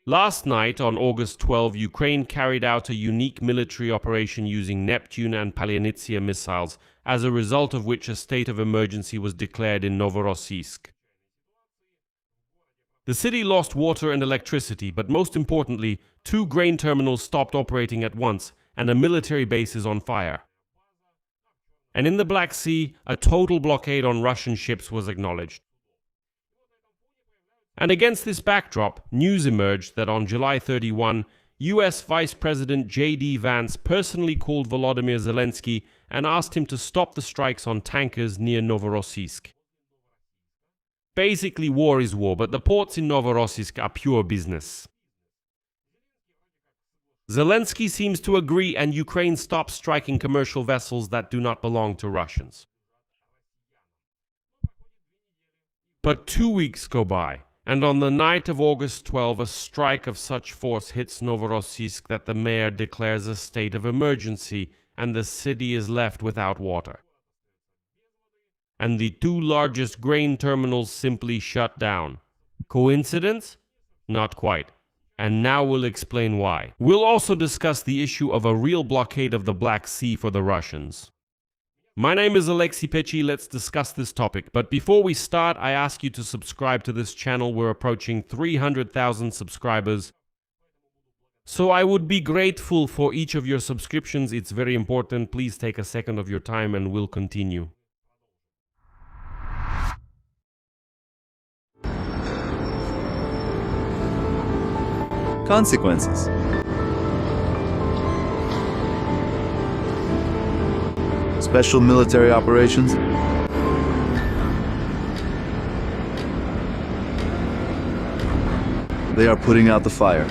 Last night, on August 12, Ukraine carried out a unique military operation using Neptune and Palyannitsia missiles, as a result of which a state of emergency was declared in Novorossiysk. The city lost water and electricity, but most importantly, 2 grain terminals stopped operating at once, and a military base is on fire. And in the Black Sea, a total blockade on Russian ships was acknowledged. And against this backdrop, news emerged that on July 31, US Vice President J.D. Vance personally called Volodymyr Zelensky and asked him to stop the strikes on tankers near Novorossiysk. Basically, war is war, but the ports in Novorossiysk are pure business. Zelensky seems to agree, and Ukraine stops striking commercial vessels that do not belong to Russians. But 2 weeks go by, and on the night of August 12, a strike of such force hits Novorossiysk that the mayor declares a state of emergency, and the city is left without water. And the 2 largest grain terminals simply shut down. Coincidence? Not quite. And now we'll explain why. We'll also discuss the issue of a real blockade of the Black Sea for the Russians. My name is Alexei Pechi. Let's discuss this topic. But before we start, I ask you to subscribe to this channel. We're approaching 300,000 subscribers. So I would be grateful for each of your subscriptions. It's very important. Please take a second of your time and we'll continue. Consequences. Special military operations. They are putting out the fire.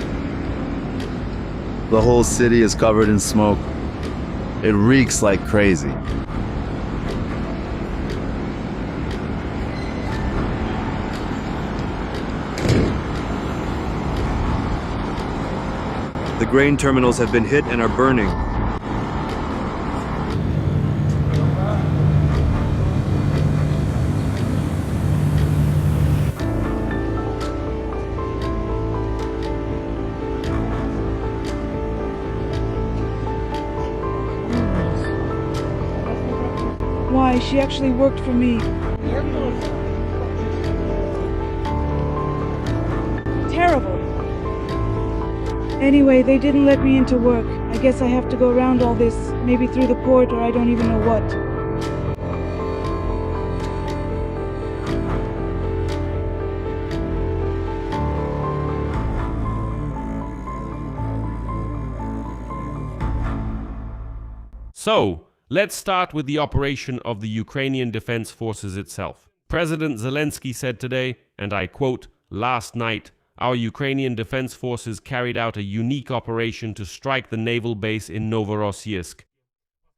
The whole city is covered in smoke. It reeks like crazy. The grain terminals have been hit and are burning. Why, she actually worked for me. Terrible. Anyway, they didn't let me into work. I guess I have to go around all this, maybe through the port or I don't even know what. So, let's start with the operation of the Ukrainian Defense Forces itself. President Zelensky said today, and I quote, "Last night, our Ukrainian Defense Forces carried out a unique operation to strike the naval base in Novorossiysk,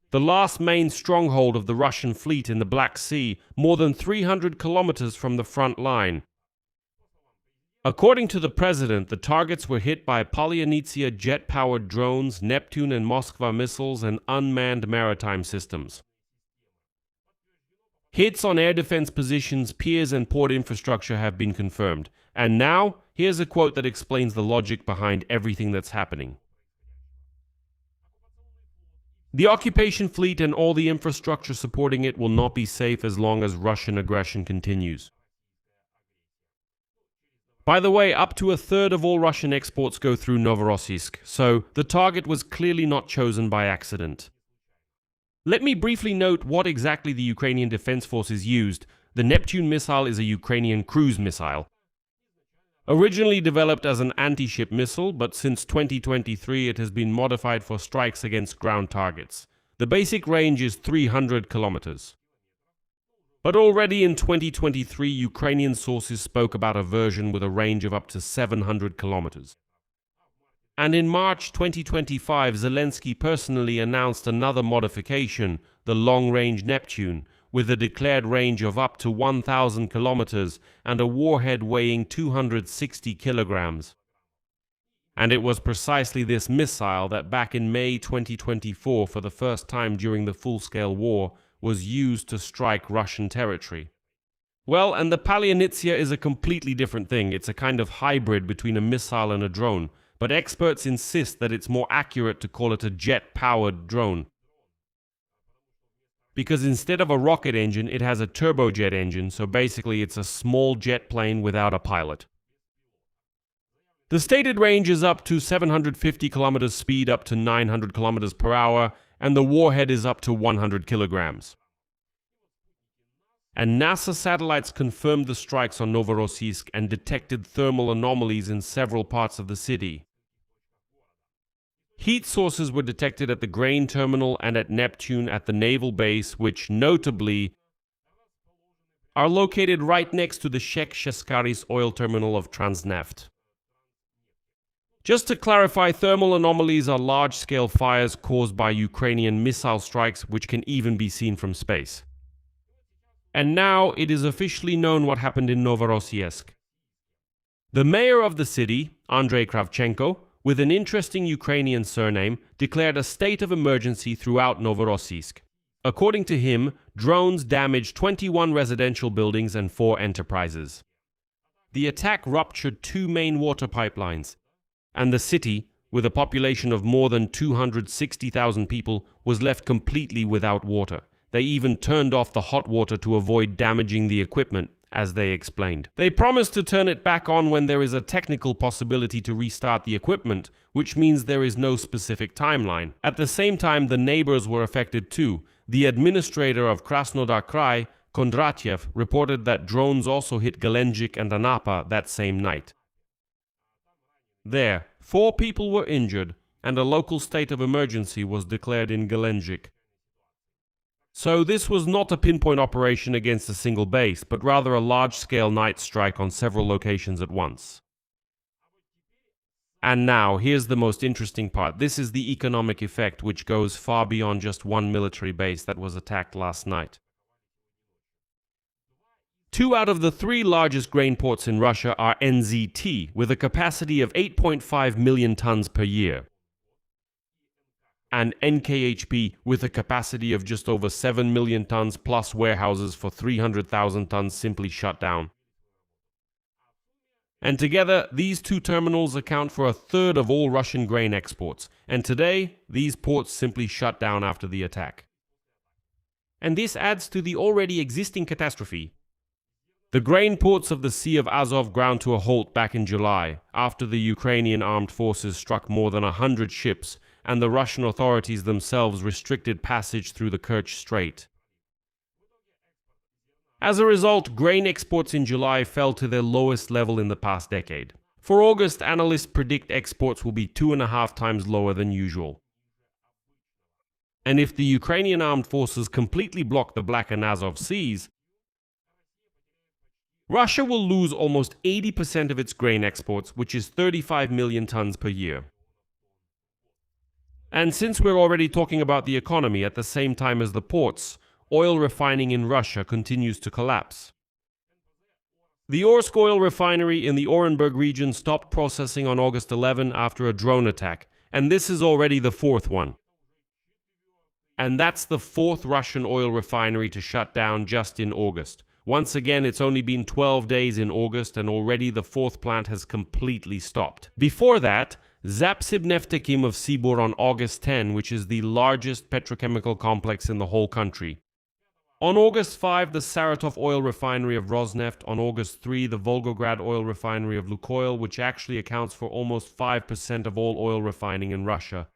the last main stronghold of the Russian fleet in the Black Sea, more than 300 kilometers from the front line." According to the president, the targets were hit by Palyannitsia jet-powered drones, Neptune and Moskva missiles, and unmanned maritime systems. Hits on air defense positions, piers, and port infrastructure have been confirmed. And now, here's a quote that explains the logic behind everything that's happening. "The occupation fleet and all the infrastructure supporting it will not be safe as long as Russian aggression continues." By the way, up to 1/3 of all Russian exports go through Novorossiysk, so the target was clearly not chosen by accident. Let me briefly note what exactly the Ukrainian Defense Forces used. The Neptune missile is a Ukrainian cruise missile. Originally developed as an anti-ship missile, but since 2023 it has been modified for strikes against ground targets. The basic range is 300 kilometers. But already in 2023, Ukrainian sources spoke about a version with a range of up to 700 kilometers. And in March 2025, Zelensky personally announced another modification, the long-range Neptune, with a declared range of up to 1,000 kilometers and a warhead weighing 260 kilograms. And it was precisely this missile that back in May 2024, for the first time during the full-scale war, was used to strike Russian territory. Well, and the Palyannitsia is a completely different thing. It's a kind of hybrid between a missile and a drone, but experts insist that it's more accurate to call it a jet-powered drone. Because instead of a rocket engine, it has a turbojet engine, so basically it's a small jet plane without a pilot. The stated range is up to 750 kilometers speed up to 900 kilometers per hour, and the warhead is up to 100 kilograms. And NASA satellites confirmed the strikes on Novorossiysk and detected thermal anomalies in several parts of the city. Heat sources were detected at the grain terminal and at Neptune at the naval base, which notably are located right next to the Sheikh-Sheskaris oil terminal of Transneft. Just to clarify, thermal anomalies are large-scale fires caused by Ukrainian missile strikes, which can even be seen from space. And now it is officially known what happened in Novorossiysk. The mayor of the city, Andrei Kravchenko, with an interesting Ukrainian surname, declared a state of emergency throughout Novorossiysk. According to him, drones damaged 21 residential buildings and 4 enterprises. The attack ruptured 2 main water pipelines, and the city, with a population of more than 260,000 people, was left completely without water. They even turned off the hot water to avoid damaging the equipment, as they explained. They promised to turn it back on when there is a technical possibility to restart the equipment, which means there is no specific timeline. At the same time, the neighbors were affected too. The administrator of Krasnodar Krai, Kondratyev, reported that drones also hit Gelendzhik and Anapa that same night. There, 4 people were injured, and a local state of emergency was declared in Gelendzhik. So this was not a pinpoint operation against a single base, but rather a large-scale night strike on several locations at once. And now, here's the most interesting part. This is the economic effect, which goes far beyond just one military base that was attacked last night. 2 out of the 3 largest grain ports in Russia are NZT, with a capacity of 8.5 million tons per year. And NKHP, with a capacity of just over 7 million tons plus warehouses for 300,000 tons, simply shut down. And together, these 2 terminals account for 1/3 of all Russian grain exports, and today, these ports simply shut down after the attack. And this adds to the already existing catastrophe. The grain ports of the Sea of Azov ground to a halt back in July, after the Ukrainian armed forces struck more than 100 ships, and the Russian authorities themselves restricted passage through the Kerch Strait. As a result, grain exports in July fell to their lowest level in the past decade. For August, analysts predict exports will be 2.5 times lower than usual. And if the Ukrainian armed forces completely block the Black and Azov Seas, Russia will lose almost 80% of its grain exports, which is 35 million tons per year. And since we're already talking about the economy at the same time as the ports, oil refining in Russia continues to collapse. The Orsk oil refinery in the Orenburg region stopped processing on August 11 after a drone attack, and this is already the 4th one. And that's the 4th Russian oil refinery to shut down just in August. Once again, it's only been 12 days in August, and already the 4th plant has completely stopped. Before that, Zapsibneftekim of Sibur on August 10, which is the largest petrochemical complex in the whole country. On August 5, the Saratov oil refinery of Rosneft. On August 3, the Volgograd oil refinery of Lukoil, which actually accounts for almost 5% of all oil refining in Russia.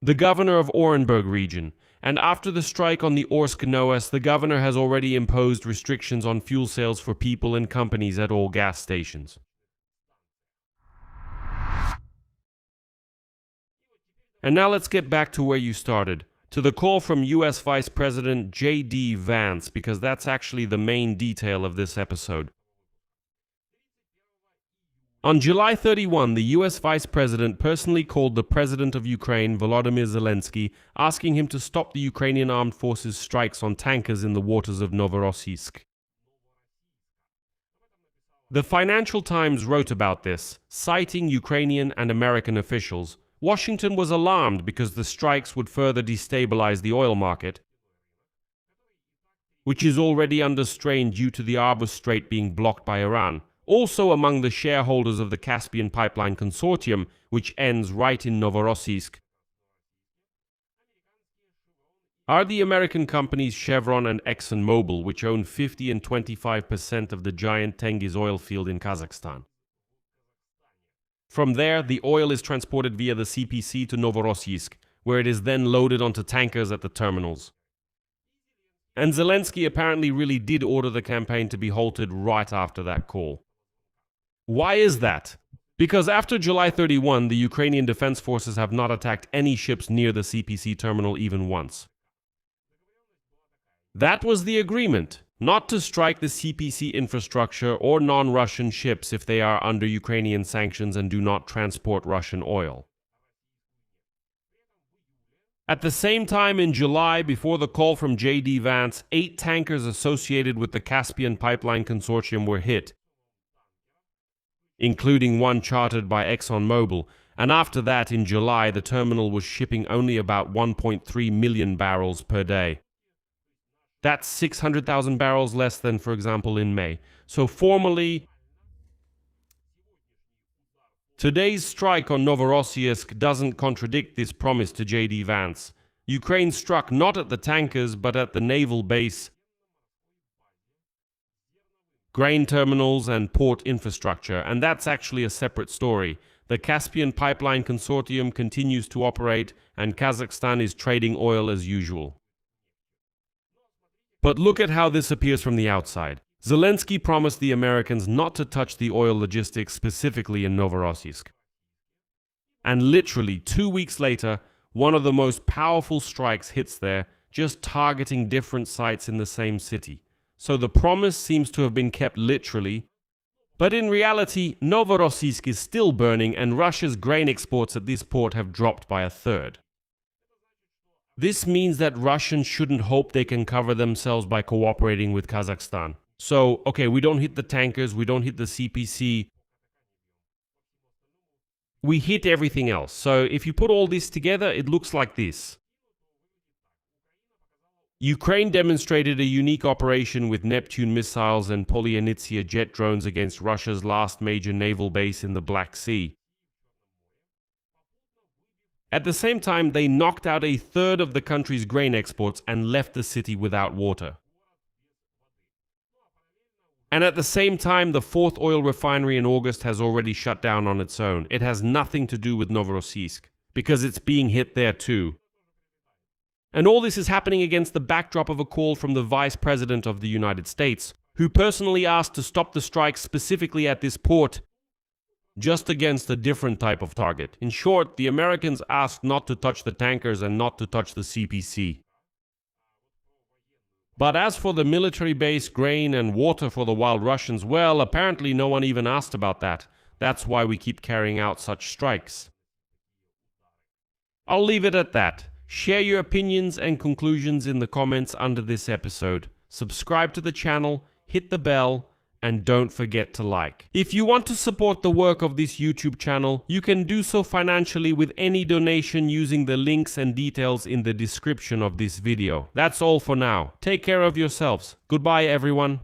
The governor of Orenburg region. And after the strike on the Orsk NOES, the governor has already imposed restrictions on fuel sales for people and companies at all gas stations. And now let's get back to where you started, to the call from US Vice President J.D. Vance, because that's actually the main detail of this episode. On July 31, the US Vice President personally called the President of Ukraine, Volodymyr Zelensky, asking him to stop the Ukrainian armed forces' strikes on tankers in the waters of Novorossiysk. The Financial Times wrote about this, citing Ukrainian and American officials. Washington was alarmed because the strikes would further destabilize the oil market, which is already under strain due to the Arbus Strait being blocked by Iran, also among the shareholders of the Caspian Pipeline Consortium, which ends right in Novorossiysk, are the American companies Chevron and ExxonMobil, which own 50 and 25% of the giant Tengiz oil field in Kazakhstan. From there, the oil is transported via the CPC to Novorossiysk, where it is then loaded onto tankers at the terminals. And Zelensky apparently really did order the campaign to be halted right after that call. Why is that? Because after July 31, the Ukrainian Defense Forces have not attacked any ships near the CPC terminal even once. That was the agreement, not to strike the CPC infrastructure or non-Russian ships if they are under Ukrainian sanctions and do not transport Russian oil. At the same time, in July, before the call from J.D. Vance, 8 tankers associated with the Caspian Pipeline Consortium were hit, including one chartered by ExxonMobil, and after that, in July, the terminal was shipping only about 1.3 million barrels per day. That's 600,000 barrels less than, for example, in May. So formally, today's strike on Novorossiysk doesn't contradict this promise to J.D. Vance. Ukraine struck not at the tankers, but at the naval base, grain terminals and port infrastructure, and that's actually a separate story. The Caspian Pipeline Consortium continues to operate, and Kazakhstan is trading oil as usual. But look at how this appears from the outside. Zelensky promised the Americans not to touch the oil logistics specifically in Novorossiysk. And literally 2 weeks later, one of the most powerful strikes hits there, just targeting different sites in the same city. So the promise seems to have been kept literally, but in reality, Novorossiysk is still burning and Russia's grain exports at this port have dropped by 1/3. This means that Russians shouldn't hope they can cover themselves by cooperating with Kazakhstan. So, okay, we don't hit the tankers, we don't hit the CPC, we hit everything else. So if you put all this together, it looks like this. Ukraine demonstrated a unique operation with Neptune missiles and Polyanitsia jet drones against Russia's last major naval base in the Black Sea. At the same time, they knocked out 1/3 of the country's grain exports and left the city without water. And at the same time, the 4th oil refinery in August has already shut down on its own. It has nothing to do with Novorossiysk, because it's being hit there too. And all this is happening against the backdrop of a call from the Vice President of the United States, who personally asked to stop the strikes specifically at this port, just against a different type of target. In short, the Americans asked not to touch the tankers and not to touch the CPC. But as for the military base, grain and water for the wild Russians, well, apparently no one even asked about that. That's why we keep carrying out such strikes. I'll leave it at that. Share your opinions and conclusions in the comments under this episode. Subscribe to the channel, hit the bell, and don't forget to like. If you want to support the work of this YouTube channel, you can do so financially with any donation using the links and details in the description of this video. That's all for now. Take care of yourselves. Goodbye, everyone.